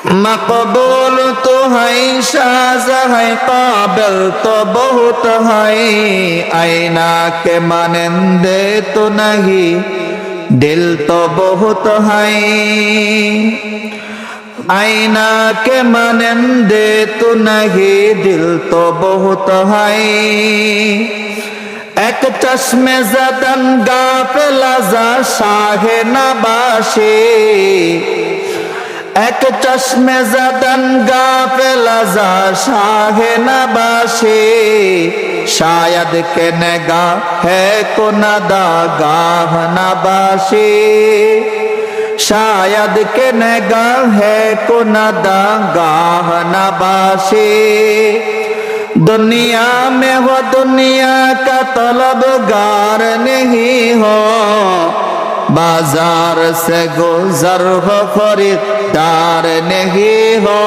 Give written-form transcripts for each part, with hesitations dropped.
मकबूल तो है शाज़ है काबिल तो बहुत है आईना के मानंदे तो नहीं दिल तो बहुत है आईना के मानंदे तो नहीं दिल तो बहुत है एक चश्मे ज़दन गाफिल ज़ा शाहे नबाशी एक चश्मे ज़दन गाफिल ज़ा शाहे नबाशी शायद के निगाह है को नदागाह नबाशी शायद के निगाह है को नदागाह नबाशी दुनिया में हो दुनिया का तलबगार नहीं हो बाजार से गुजर हो खरीदार नहीं हो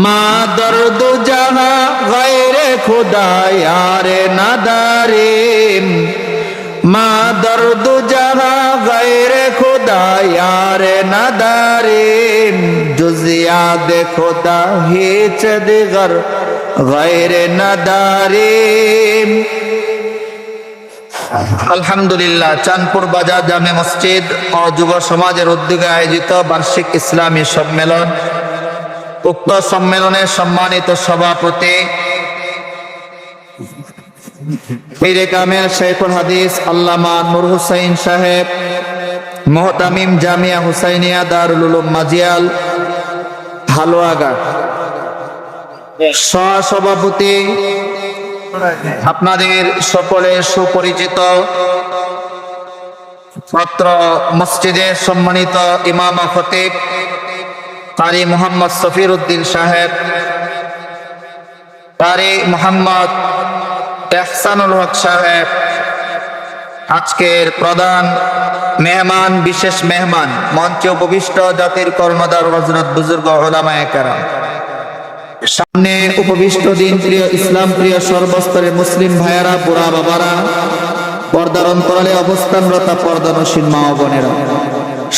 माँ दर्द जहाँ गैरे खुदा यारे नदारीम माँ दर्द जहाँ गैरे खुदा यारे नदारीम जुजिया दे खुदा हिच दिगर गैरे नदारीम। আলহামদুলিল্লাহ চাঁদপুর বাজার জামে মসজিদ ও যুব সমাজের উদ্যোগে আয়োজিত বার্ষিক ইসলামী সম্মেলন উক্ত সম্মেলনের সম্মানিত সভাপতি পীরে কামেল শেখুল হাদিস আল্লামা নূর হুসাইন সাহেব মুহতামিম জামিয়া হুসাইনিয়া দারুল উলুম মাজিয়াল হালুয়াঘাট সহ-সভাপতি আপনাদের সকলের সুপরিচিত ছাত্র মসজিদের সম্মানিত ইমাম খতিব কারি মোহাম্মদ সফির উদ্দিন সাহেব কারি মোহাম্মদ এহসানুল হক সাহেব আজকের প্রধান মেহমান বিশেষ মেহমান মঞ্চে উপবিষ্ট জাতির কর্ণধার হযরত বুজুর্গ উলামায়ে কেরাম সামনে উপবিষ্ট দিন প্রিয় ইসলাম প্রিয় সর্বস্তরের মুসলিম ভাইয়েরা বুড়া বাবারা পর্দার অন্তরালে অবস্থানরত পর্দানশীল মা ও বোনেরা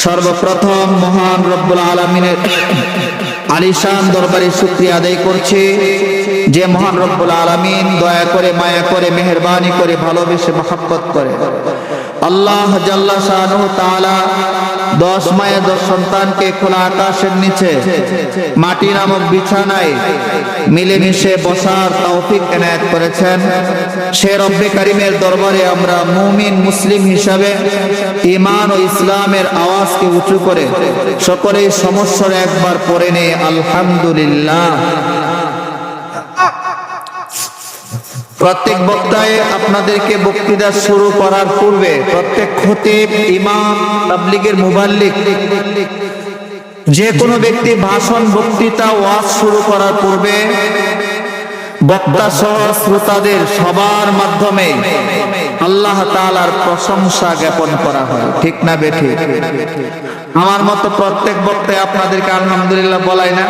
সর্বপ্রথম মহান রব্বুল আলামিনের আলিশান দরবারে শুকরিয়া আদায় করছি যে মহান রব্বুল আলামিন দয়া করে মায়া করে মেহেরবানি করে ভালোবেসে মহব্বত করে আল্লাহ জাল্লা শানুহু তাআলা 10 মায়ের 10 সন্তানকে খোলা আকাশের নিচে মাটি নামক বিছানায় মিলেমিশে বসার তৌফিক এনায়েত করেছেন সে রব্বে কারীমের দরবারে আমরা মুমিন মুসলিম হিসাবে ঈমান ও ইসলামের আওয়াজকে উঁচু করে সকলেই সমস্বরে একবার পড়ে নেই আলহামদুলিল্লাহ। প্রত্যেক বক্তায় আপনাদেরকে বক্তৃতা শুরু করার পূর্বে প্রত্যেক খতিব ইমাম তাবলীগের মুবাল্লিগ যে কোনো ব্যক্তি ভাষণ বক্তৃতা ওয়াজ শুরু করার পূর্বে বক্তা সহ শ্রোতাদের সবার মাধ্যমে আল্লাহ তাআলার প্রশংসা জ্ঞাপন করা হয় ঠিক না বেঠিক? আমার মতো প্রত্যেক বক্তায় আপনাদেরকে আলহামদুলিল্লাহ বলাই না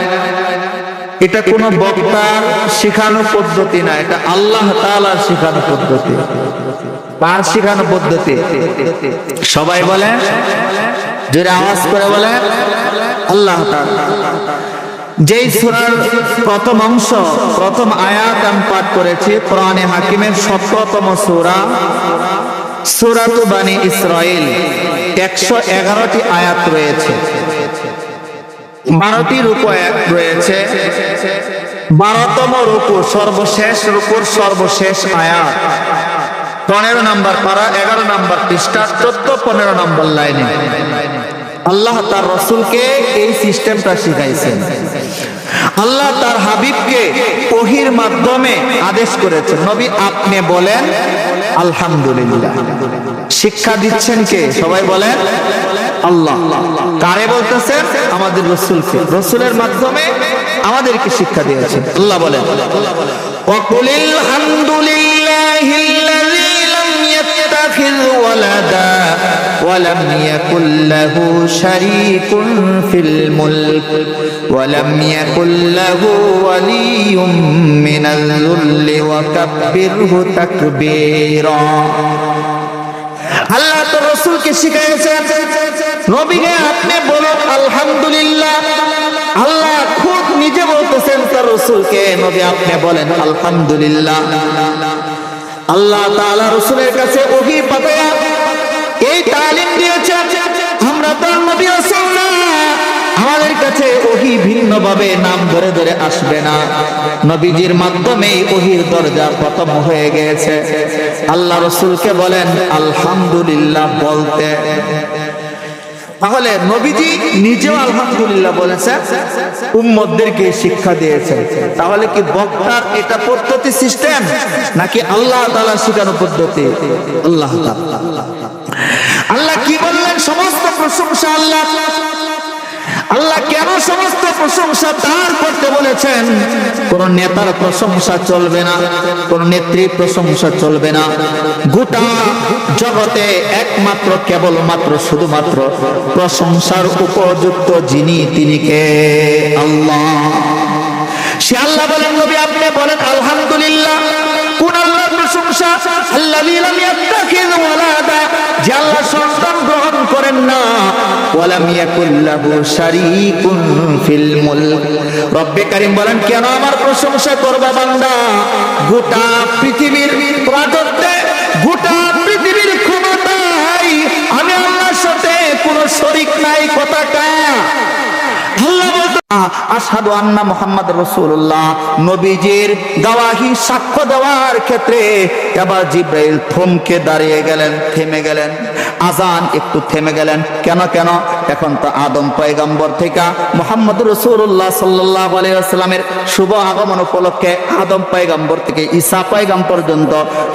এটা কোন বক্তার শেখানো পদ্ধতি না এটা আল্লাহ তাআলার শেখানো পদ্ধতি। কার শেখানো পদ্ধতি? সবাই বলেন জোরে আওয়াজ করে বলেন আল্লাহ তাআলা। যেই সূরার প্রথম অংশ প্রথম আয়াত আমি পাঠ করেছি কোরআনে হাকিমের 17তম সূরা সূরাতু বানী ইসরাঈল 111টি আয়াত রয়েছে 12টি রুকু রয়েছে 12তম রুকু সর্বশেষ রুকুর সর্বশেষ আয়াত 15 নম্বর পারা 11 নম্বর পৃষ্ঠা 14-15 নম্বর লাইনে আল্লাহ তার রাসূলকে এই সিস্টেমটা শিখাইছেন আল্লাহ তার হাবিবকে ওহীর মাধ্যমে আদেশ করেছেন নবী আপনি বলেন আলহামদুলিল্লাহ। শিক্ষা দিচ্ছেন কে? সবাই বলেন আল্লাহ। কারে বলতেছেন? আমাদের রাসূলকে। রাসূলের মাধ্যমে আমাদেরকে শিক্ষা দিয়েছেন। আল্লাহ বলেন ওয়াকুলিল হামদুলিল্লাহিল্লাযী লাম ইয়াত্তাখিয ওয়ালাদা ওয়া লাম ইয়াকুল লাহু শারীকুন ফিল মুলক ওয়া লাম ইয়াকুল লাহু ওয়ালিয়্যুম মিনাল যুল্লি ওয়া কাব্বিরহু তাকবীরা। আল্লাহ তো রাসূলকে শিখাইয়েছেন নবীকে আপনি বলুন আলহামদুলিল্লাহ রাসূলকে নবী আপনি বলেন আলহামদুলিল্লাহ। আল্লাহ তাআলা রাসূলের কাছে ওহী পাঠায়া এই তালিম দিয়েছে। আমরা তো নবী রাসূল না, আমাদের কাছে ওহী ভিন্ন ভাবে নাম ধরে ধরে আসবে না, নবীজির মাধ্যমেই ওহীর দরজা প্রথম হয়ে গেছে। আল্লাহ রাসূলকে বলেন আলহামদুলিল্লাহ বলতে। তাহলে নবীজি নিজেও আলহামদুলিল্লাহ বলেছেন, উম্মতদেরকে শিক্ষা দিয়েছেন। তাহলে কি বক্তার এটা পদ্ধতি সিস্টেম নাকি আল্লাহ তাআলা শিখানো পদ্ধতি? আল্লাহ তাআলা। আল্লাহ কি বললেন? সমস্ত প্রশংসা আল্লাহ। আল্লাহ কেন সমস্ত প্রশংসা তার করতে বলেছেন? কোন নেতার প্রশংসা চলবে না, কোন নেত্রীর প্রশংসা চলবে না। গোটা জগতে একমাত্র কেবলমাত্র শুধুমাত্র প্রশংসার উপযুক্ত যিনি, তিনি কে? আল্লাহ। সে আল্লাহ বলেন নবী আপনি বলেন আলহামদুলিল্লাহ। কোন আল্লাহর প্রশংসা? আল্লাযী লাম ইয়াত্তাখিয ওয়ালাদা, যে আল্লাহ সন্তান গ্রহণ করেন না। ওয়ালাম ইয়াকুল লাহু শারীকুন ফিল মুলক। রব্বে কারীম বলেন কেন আমার প্রশংসা করবা বান্দা? গোটা পৃথিবীর রাজত্বে, গোটা পৃথিবীর ক্ষমতায় আমি আল্লাহর সাথে কোনো শরীক নাই। কথাটা আল্লাহ বলতে আশহাদু আন্না মুহাম্মাদুর রাসূলুল্লাহ, নবীজির গাওয়াহি সাক্ষ্য দেওয়ার ক্ষেত্রে এবার জিবরাইল থমকে দাঁড়িয়ে গেলেন, থেমে গেলেন। আজান একটু থেমে গেলেন। কেন? এখন তো আদম পয়গম্বর থেকে মুহাম্মদুর রাসূলুল্লাহ সাল্লাল্লাহু আলাইহি ওয়াসাল্লামের শুভ আগমন উপলক্ষে আদম পয়গম্বর থেকে ঈসা পয়গম্বর পর্যন্ত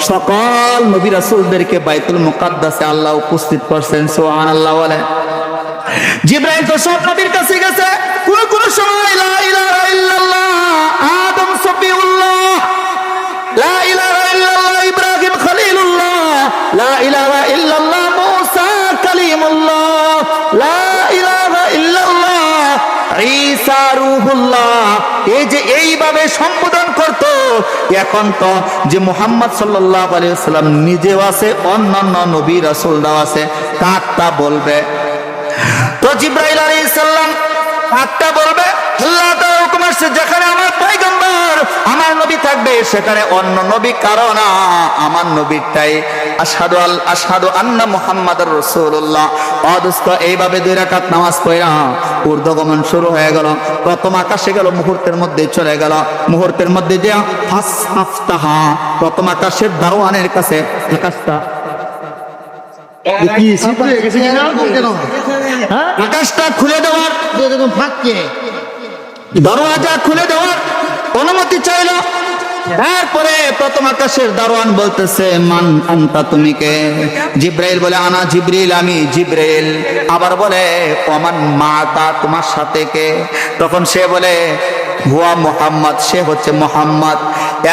সকল নবী রাসূলদেরকে বাইতুল মুকাদ্দাসে আল্লাহ উপস্থিত করছেন। সুবহানাল্লাহ বলে। জিবরাইল তো সব নবীর কাছে গেছে। কোন সময় লা ইলাহা ইল্লাল্লাহ আদম সফিউল্লাহ, লা ইলাহা ইল্লাল্লাহ ইব্রাহিম খলিলুল্লাহ, লা ইলাহা ইল্লাল্লাহ মুসা কালিমুল্লাহ, লা ইলাহা ইল্লাল্লাহ ঈসা রূহুল্লাহ। এই যে এইভাবে সম্বোধন করত। এখন তো যে মুহাম্মদ সাল্লাল্লাহু আলাইহি ওয়াসাল্লাম নিজেও আছে, অন্যান্য নবী রাসূলরাও আছে, কাকটা বলবে? তো জিবরাইল আলাইহিস সালাম কাকটা বলবে? আল্লাহ তাআলা হুকুম আসছে যেখানে আমার পয়গম্বর, আমার নবী থাকবে সেখানে অন্য নবী কারো না, আমার নবীরটাই। আশহাদু আন্না মুহাম্মাদুর রাসূলুল্লাহ। অদস্ত এইভাবে 2 রাকাত নামাজ পড়া ঊর্ধ্বগমন শুরু হয়ে গেল। প্রথম আকাশে গেল, মুহূর্তের মধ্যে চলে গেল। মুহূর্তের মধ্যে যে ফাসফতাহা, প্রথম আকাশের দারোয়ানের কাছে আকাশটা আকাশটা খুলে দেওয়ার, দরওয়াজা খুলে দেওয়ার অনুমতি চাইল। তারপরে প্রথম আকাশের দারোয়ান বলতেছে মান আনতা, তুমি কে? জিবরাইল বলে আনা জিবরিল, আমি জিবরাইল। আবার বলে ওমান মাতা, তোমার সাথে কে? তখন সে বলে হুয়া মুহাম্মদ, সে হচ্ছে মুহাম্মদ।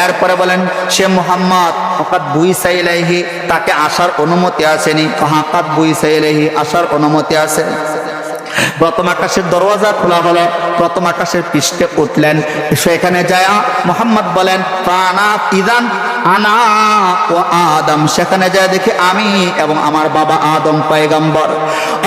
এরপরে বলেন সে মুহাম্মদ ফাকাদ বুইসা ইলাইহি, তাকে আসার অনুমতি আসেনি। ফাকাদ বুইসা ইলাইহি, আসার অনুমতি আছে। প্রথম আকাশের দরওয়াজা খোলা হলো, প্রথম আকাশের পৃষ্ঠে উঠলেন। সেখানে যায় মুহাম্মদ বলেন প্রাণা ইদান আনা ও আদম, সেখানে যায় দেখি আমি এবং আমার বাবা আদম পয়গম্বর।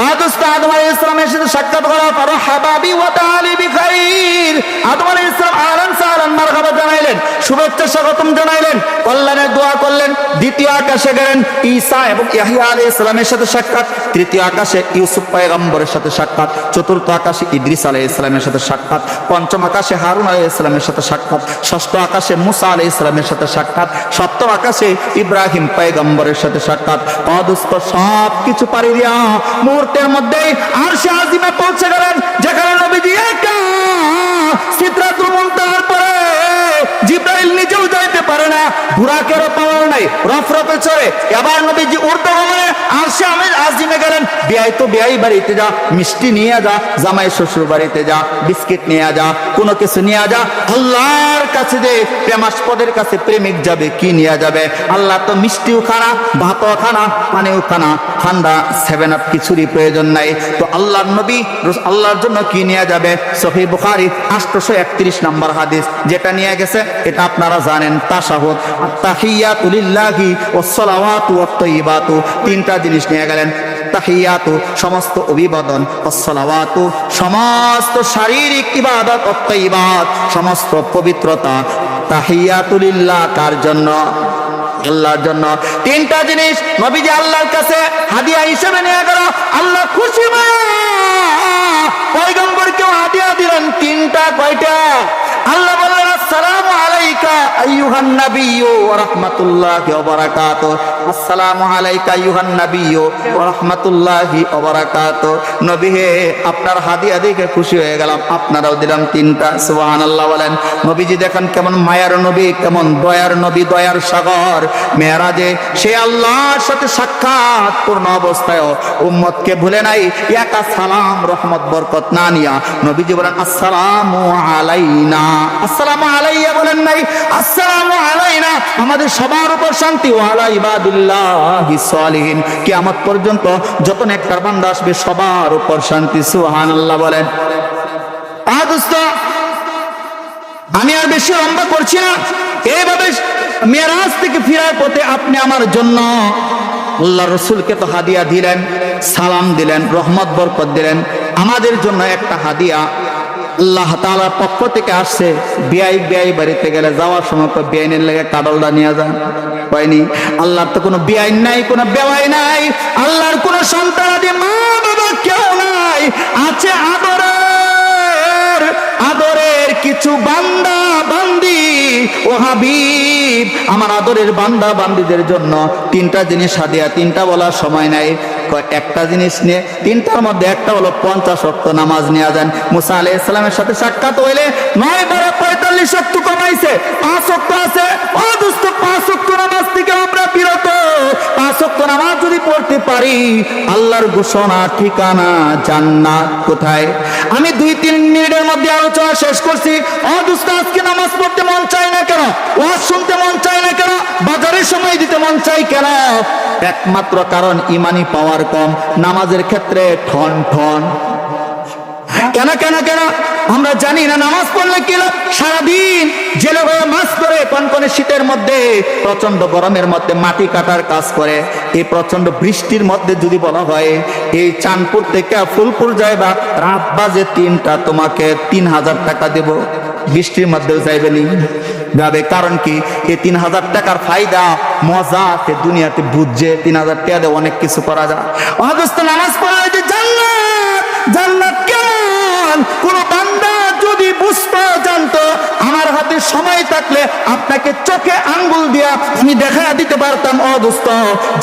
আদম আলাইহিস সালামের সাথে সাক্ষাৎ করার পর হাবাবি ওয়া তাআলি বিখাইর, আদম আলাইহিস সালাম আহলান সাহলান মারহাবা জানাইলেন, শুভেচ্ছা স্বাগতম জানাইলেন, কল্যাণের দোয়া করলেন। দ্বিতীয় আকাশে গেলেন, ঈসা এবং ইয়াহইয়া আলাইহিস সালামের সাথে সাক্ষাৎ। তৃতীয় আকাশে ইউসুফ পয়গম্বরের সাথে সাক্ষাৎ। চতুর্থ আকাশে ইদ্রিস আলাইহিস সালামের সাথে সাক্ষাৎ। পঞ্চম আকাশে হারুন আলাইহিস সালামের সাথে সাক্ষাৎ। ষষ্ঠ আকাশে মুসা আলাইহিস সালামের সাথে সাক্ষাৎ। সপ্তম আকাশে ইব্রাহিম পয়গম্বরের সাথে সাক্ষাৎ। অদস্ত সব কিছু পারি দিয়া মুহূর্তের মধ্যেই আরশে আজিমে পৌঁছে গেলেন, যেখানে নবীজি একা সিদরাতুল মুনতাহার পরে জিবরাইল নিজেও যাইতে পারে না, বুরাকেরও পাওয়ার নাই, রফরফে চড়ে এবার নবীজি ঊর্ধ্বগমনে আরশে আজিমে গেলেন। বিয়াই তো বিয়াই বাড়িতে যা, মিষ্টি নিয়ে যা, জামাই শ্বশুর বাড়িতে যা, বিস্কিট নিয়ে যা, কোনো কিছু নিয়ে যা। আল্লাহর কাছে যে প্রেমাস্পদের কাছে প্রেমিক যাবে, কি নিয়ে যাবে? আল্লাহ তো মিষ্টিও খানা, ভাতও খানা, পানিও খানা, ঠান্ডা 7 আপ কিছুরই প্রয়োজন নাই। তো আল্লাহর নবী আল্লাহর জন্য কি নিয়ে যাবে? সহিহ বুখারী 831 নম্বর হাদিস যেটা নিয়ে গেছে এটা আপনারা জানেন, তাশাহুদ, আত-তাহিয়াতু লিল্লাহি ওয়াস-সালাওয়াতু ওয়াত-তাইয়্যিবাতু, তিনটা জিনিস নিয়ে গেলেন। তাহিয়াতু সমস্ত অভিবাদন, ওয়াস-সালাওয়াতু সমস্ত শারীরিক ইবাদত, ওয়াত-তাইয়্যিবাত সমস্ত পবিত্রতা। তাহিয়াতু লিল্লাহ কার জন্য? আল্লাহর জন্য। তিনটা জিনিস নবীজি আল্লাহর কাছে হাদিয়া হিসেবে নিয়ে গেল। আল্লাহ খুশি হয়ে পয়গম্বরকেও হাদিয়া দিলেন তিনটা। কয়টা? আল্লাহ বললেন আসসালামু আলাইকা আইয়ুহান নাবিয়্যু ওয়া রাহমাতুল্লাহি ওয়া বারাকাতুহু, আসসালামু আলাইকা আইয়ুহান নাবিয়্যু ওয়া রাহমাতুল্লাহি ওয়া বারাকাতুহু। নবী হে, আপনার হাদিয়া দেখে খুশি হয়ে গেলাম, আপনারাও দিলাম তিনটা। সুবহানাল্লাহ বলেন। নবীজি দেখেন কেমন মায়ার নবী, কেমন দয়ার নবী, দয়ার সাগর। মেরাজে সে আল্লাহর সাথে সাক্ষাৎ পূর্ণ অবস্থায় উম্মতকে ভুলে নাই, একা সালাম রহমত বরকত না নিয়া নবীজি বলেন আসসালামু আলাইনা। আসসালামু আলাইয়া বলেন নাই, আসসালামু আলাইনা, আমাদের সবার উপর শান্তি, ওয়া আলা ইবাদিল্লাহিস সালিহিন, কিয়ামত পর্যন্ত যত নেককার বান্দা আসবে সবার উপর শান্তি। সুবহানাল্লাহ বলেন। দোস্ত, আমি আর বেশি লম্বা করছি না। এইভাবে মেরাজ থেকে ফেরার পথে আপনি আমার জন্য আল্লাহ রসুলকে তো হাদিয়া দিলেন, সালাম দিলেন, রহমত বরকত দিলেন। আমাদের জন্য একটা হাদিয়া আল্লাহ তাআলার পক্ষ থেকে আসছে। বিয়াই বাড়িতে গেলে যাওয়ার সময় বিয়াইনের লেগে কাডলটা নিয়ে যান, হয়নি? আল্লাহর তো কোনো বিয়াইন নাই, কোনো বেওয়াই নাই, আল্লাহর কোনো সন্তানাদি মা বাবা কেউ নাই। আছে আদরের কিছু বান্দা বান্দি। ও হাবিব, আমার আদরের বান্দা বান্দিদের জন্য তিনটা জিনিস হাদিয়া। তিনটা বলার সময় নাই, একটা জিনিস নিয়ে, তিনটার মধ্যে একটা হলো 50 ওয়াক্ত নামাজ নিয়ে যান। মুসা আলাইহিস সালামের সাথে সাক্ষাৎ হইলে 9-12-45 ওয়াক্ত কমাইছে, 5 ওয়াক্ত আছে। ও দোস্ত, 5 ওয়াক্ত নামাজ থেকে আমরা বিরত। 5 ওয়াক্ত নামাজ যদি পড়তে পারি, আল্লাহর ঘোষণা ঠিকানা জান্নাত। কোথায়? আমি 2-3 মিনিটের মধ্যে আলোচনা শেষ করছি। ও দোস্ত, আজকে নামাজ পড়তে মন চায় না কেন? ওয়াজ শুনতে মন চায় না কেন? বাজারে সময় দিতে মন চায় কেন? একমাত্র কারণ ইমানি পাওয়ার কম। নামাজের ক্ষেত্রে ঠন ঠন। কেন কেন কেন আমরা জানি না নামাজ পড়লে কি লাভ? সারাদিন জেলে হয়ে মাছ ধরে কনকনে শীতের মধ্যে, প্রচন্ড গরমের মধ্যে মাটি কাটার কাজ করে। এই প্রচন্ড বৃষ্টির মধ্যে যদি বলা হয় এই চাঁদপুর থেকে ফুলপুর যাইবা, রাত বাজে 3টা, তোমাকে 3000 টাকা দেব, বৃষ্টির মধ্যেও যাইবেনি যাবে। কারণ কি? এই 3000 টাকার ফায়দা মজা দুনিয়াতে বুঝছে। 3000 টাকা দিয়ে অনেক কিছু করা যায়। অবস্থা নামাজ পড়া যে জান্নাত, জান্নাত কেমন? কোন বান্দা যদি বুঝতে জানতো, আমার হাতে সময় থাকলে আপনাকে চোখে আঙ্গুল দিয়া আমি দেখা দিতে পারতাম। অদোস্ত,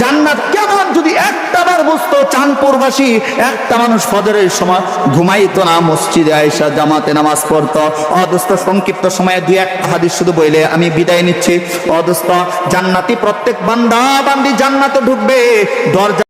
জান্নাত কেমন যদি একটাবার বুঝতো। চাঁদপুরবাসী একটা মানুষ ফজরের সময় ঘুমাইতো না, মসজিদে আয়েশা জামাতে নামাজ পড়তো। অদোস্ত, সংক্ষিপ্ত সময়ে 2-1 হাদিস শুধু বইলে আমি বিদায় নিচ্ছি। অদোস্ত, জান্নাতি প্রত্যেক বান্দা বান্দি জান্নাতে ঢুকবে, দরজা